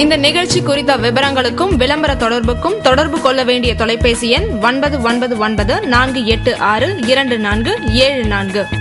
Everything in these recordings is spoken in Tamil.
இந்த நிகழ்ச்சி குறித்த விவரங்களுக்கும் விளம்பர தொடர்புக்கும் தொடர்பு கொள்ள வேண்டிய தொலைபேசி எண் 9994862474.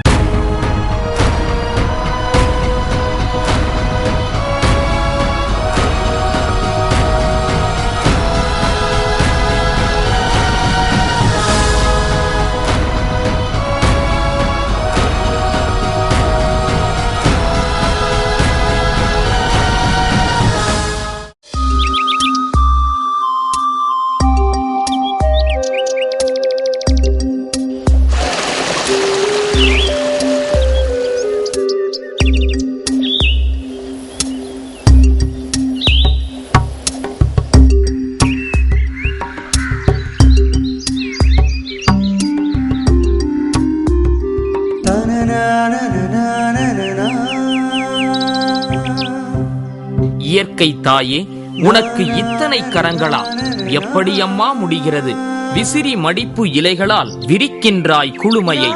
இயற்கை தாயே, உனக்கு இத்தனை கரங்களா? எப்படி அம்மா முடிகிறது? விசிறி மடிப்பு இலைகளால் விரிக்கின்றாய் குளுமையை.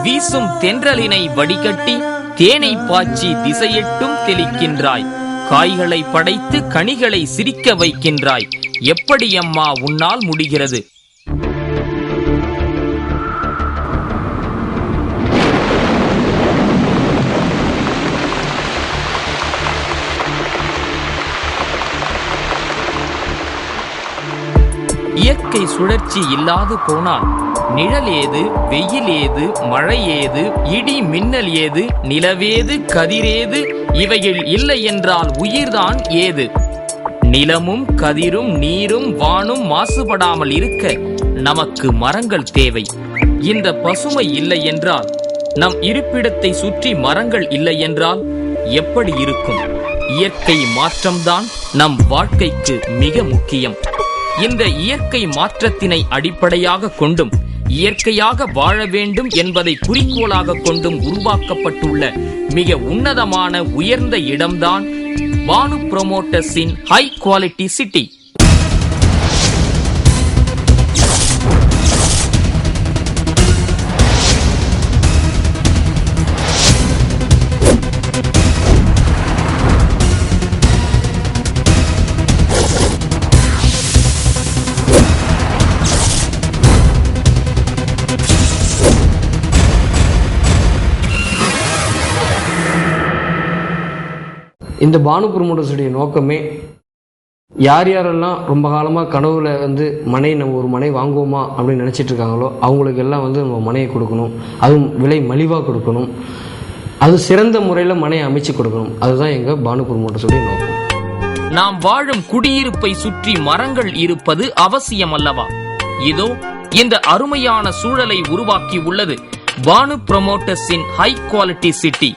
வீசும் தென்றலினை வடிகட்டி தேனை பாய்ச்சி திசையெட்டும் தெளிக்கின்றாய். காய்களை படைத்து கனிகளை சிரிக்க வைக்கின்றாய். எப்படி அம்மா உன்னால் முடிகிறது? இயற்கை சுழற்சி இல்லாது போனால் நிழல் ஏது, வெயில் ஏது, மழை ஏது, இடி மின்னல் ஏது, நிலவேது, கதிரேது? இவைகள் இல்லை என்றால் உயிர்தான் ஏது? நிலமும் கதிரும் நீரும் வானும் மாசுபடாமல் இருக்க நமக்கு மரங்கள் தேவை. இந்த பசுமை இல்லை என்றால், நம் இருப்பிடத்தை சுற்றி மரங்கள் இல்லை என்றால் எப்படி இருக்கும்? இயற்கை மாற்றம்தான் நம் வாழ்க்கைக்கு மிக முக்கியம். இந்த இயற்கை மாற்றத்தினை அடிப்படையாக கொண்டும் இயற்கையாக வாழ வேண்டும் என்பதை குறிக்கோளாக கொண்டும் உருவாக்கப்பட்டுள்ள மிக உன்னதமான உயர்ந்த இடம்தான் பானு புரோமோட்டர்ஸின் ஹை குவாலிட்டி சிட்டி. இந்த பானு புரோமோட்டர்ஸுடைய நோக்கமே, யார் யாரெல்லாம் ரொம்ப காலமாக கனவுல நம்ம ஒரு மனை வாங்குவோமா அப்படின்னு நினச்சிட்டு இருக்காங்களோ அவங்களுக்கு எல்லாம் நம்ம மனையை கொடுக்கணும். அதுவும் விலை மலிவாக கொடுக்கணும். அது சிறந்த முறையில் மனையை அமைச்சு கொடுக்கணும். அதுதான் எங்கள் பானு புரோமோட்டர்ஸுடைய நோக்கம். நாம் வாழும் குடியிருப்பை சுற்றி மரங்கள் இருப்பது அவசியம் அல்லவா? இதோ இந்த அருமையான சூழலை உருவாக்கி உள்ளது பானு புரோமோட்டர்ஸின் high quality city.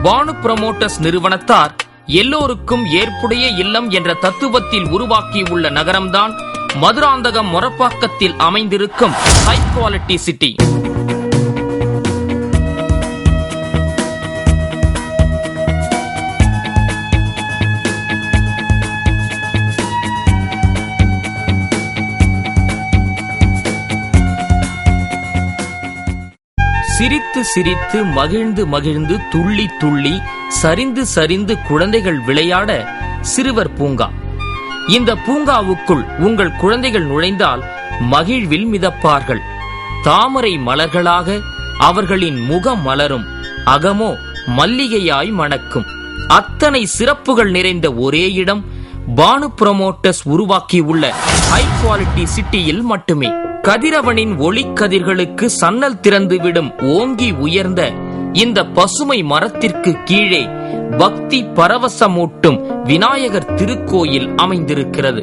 Banu promoters நிறுவனத்தார் எல்லோருக்கும் ஏற்புடைய இல்லம் என்ற தத்துவத்தில் உருவாக்கியுள்ள நகரம்தான் மதுராந்தகம் மொரப்பாக்கத்தில் அமைந்திருக்கும் ஹை குவாலிட்டி சிட்டி. சிரித்து சிரித்து மகிழ்ந்து மகிழ்ந்து துள்ளி துள்ளி சரிந்து சரிந்து குழந்தைகள் விளையாட சிறுவர் பூங்கா. இந்த பூங்காவுக்குள் உங்கள் குழந்தைகள் நுழைந்தால் மகிழ்வில் மிதப்பார்கள். தாமரை மலர்களாக அவர்களின் முகம் மலரும், அகமோ மல்லிகையாய் மணக்கும். அத்தனை சிறப்புகள் நிறைந்த ஒரே இடம் பானு புரோமோட்டர்ஸ் உருவாக்கியுள்ள ஹை குவாலிட்டி சிட்டியில் மட்டுமே. கதிரவனின் ஒளிக்கதிர்களுக்கு சன்னல் திறந்துவிடும் ஓங்கி உயர்ந்த இந்த பசுமை மரத்திற்கு கீழே பக்தி பரவசமூட்டும் விநாயகர் திருக்கோயில் அமைந்திருக்கிறது.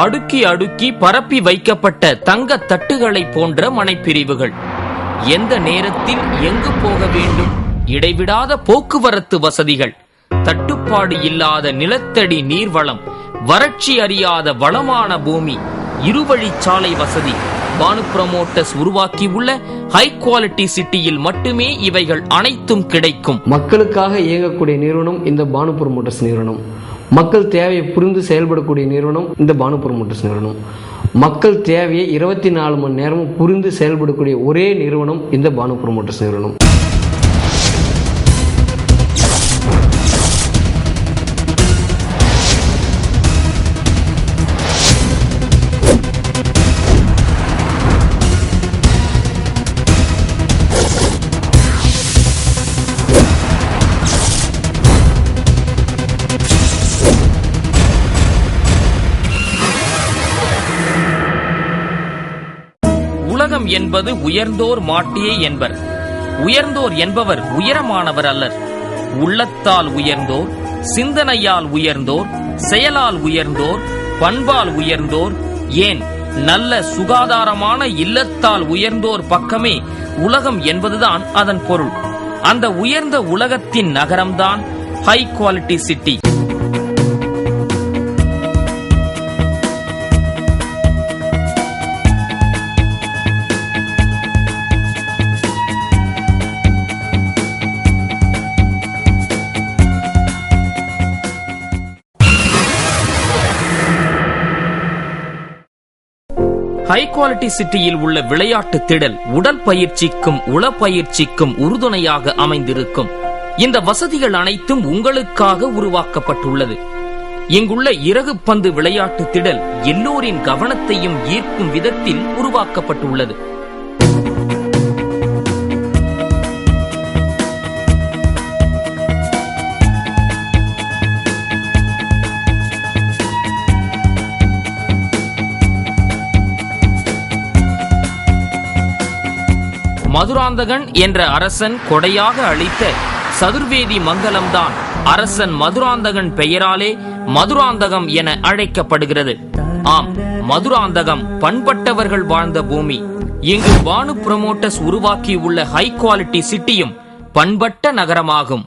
அடுக்கி அடுக்கி பரப்பி வைக்கப்பட்ட தங்க தட்டுகளை போன்ற மனைப்பிரிவுகள். எந்த நேரத்தில் எங்கு போக வேண்டும், இடைவிடாத போக்குவரத்து வசதிகள், தட்டுப்பாடு இல்லாத நிலத்தடி நீர்வளம், வறட்சி அறியாத வளமான பூமி, இருவழிச்சாலை வசதி. பானு புரோமோட்டர்ஸ் உருவாக்கியுள்ள ஹை குவாலிட்டி சிட்டியில் மட்டுமே இவைகள் அனைத்தும் கிடைக்கும். மக்களுக்காக இயங்கக்கூடிய நிறுவனம் இந்த பானு புரோமோட்டர்ஸ் நிறுவனம். மக்கள் தேவையை புரிந்து செயல்படக்கூடிய நிறுவனம் இந்த பானு புரோமோட்டர்ஸ் நிறுவனம். மக்கள் தேவையை 24 மணி நேரமும் புரிந்து செயல்படக்கூடிய ஒரே நிறுவனம் இந்த பானு ப்ரமோட்டர்ஸ் நிறுவனம். உலகம் என்பது உயர்ந்தோர் மாட்டியே என்பர். உயர்ந்தோர் என்பவர் உயரமானவர் அல்லர். உள்ளத்தால் உயர்ந்தோர், சிந்தனையால் உயர்ந்தோர், செயலால் உயர்ந்தோர், பண்பால் உயர்ந்தோர், ஏன் நல்ல சுகாதாரமான இல்லத்தால் உயர்ந்தோர் பக்கமே உலகம் என்பதுதான் அதன் பொருள். அந்த உயர்ந்த உலகத்தின் நகரம்தான் high quality city. High quality சிட்டியில் உள்ள விளையாட்டு திடல் உடல் பயிற்சிக்கும் உளப்பயிற்சிக்கும் உறுதுணையாக அமைந்திருக்கும். இந்த வசதிகள் அனைத்தும் உங்களுக்காக உருவாக்கப்பட்டுள்ளது. இங்குள்ள இறகு பந்து விளையாட்டு திடல் எல்லோரின் கவனத்தையும் ஈர்க்கும் விதத்தில் உருவாக்கப்பட்டுள்ளது. மதுராந்தகன் என்ற அரசன் கொடையாக அளித்த சதுர்வேதி மங்கலம்தான் அரசன் மதுராந்தகன் பெயராலே மதுராந்தகம் என அழைக்கப்படுகிறது. ஆம், மதுராந்தகம் பண்பட்டவர்கள் வாழ்ந்த பூமி. இங்கு பானு ப்ரமோட்டர்ஸ் உருவாக்கியுள்ள ஹை குவாலிட்டி சிட்டியும் பண்பட்ட நகரமாகும்.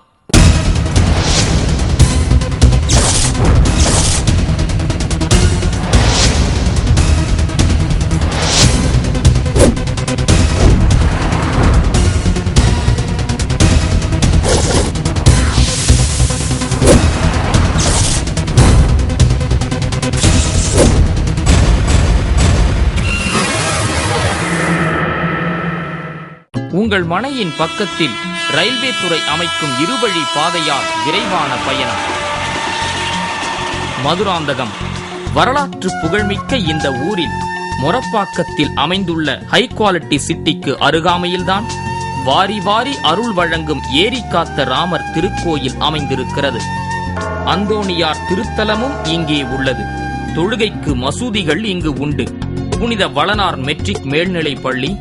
உங்கள் மனையின் பக்கத்தில் ரயில்வே துறை அமைக்கும் இருவழி பாதையால் விரைவான பயணம். மதுராந்தகம் வரலாற்று புகழ்மிக்க இந்த ஊரில் மொரப்பாக்கத்தில் அமைந்துள்ள ஹை குவாலிட்டி சிட்டிக்கு அருகாமையில்தான் வாரி வாரி அருள் வழங்கும் ஏரி காத்த ராமர் திருக்கோயில் அமைந்திருக்கிறது. அந்தோணியார் திருத்தலமும் இங்கே உள்ளது. தொழுகைக்கு மசூதிகள் இங்கு உண்டு. புனித வளனார் மெட்ரிக் மேல்நிலை பள்ளி,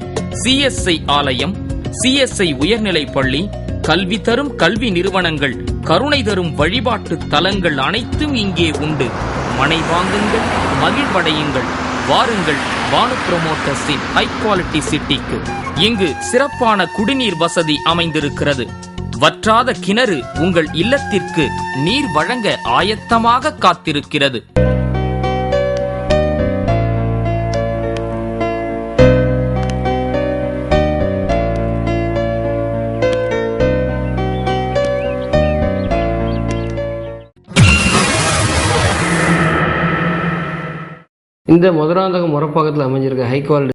CSI ஆலயம், CSI உயர்நிலை பள்ளி, கல்வி தரும் கல்வி நிறுவனங்கள், கருணை தரும் வழிபாட்டு தலங்கள் அனைத்தும் இங்கே உண்டு. மனை வாங்குங்கள், மகிழ்வடையுங்கள். வாருங்கள் பானு ப்ரமோட்டர்ஸின் ஹை குவாலிட்டி சிட்டிக்கு. இங்கு சிறப்பான குடிநீர் வசதி அமைந்திருக்கிறது. வற்றாத கிணறு உங்கள் இல்லத்திற்கு நீர் வழங்க ஆயத்தமாக காத்திருக்கிறது. இந்த மதுராந்தகம் மொரப்பாக்கத்தில் அமைஞ்சிருக்க ஹை குவாலிட்டி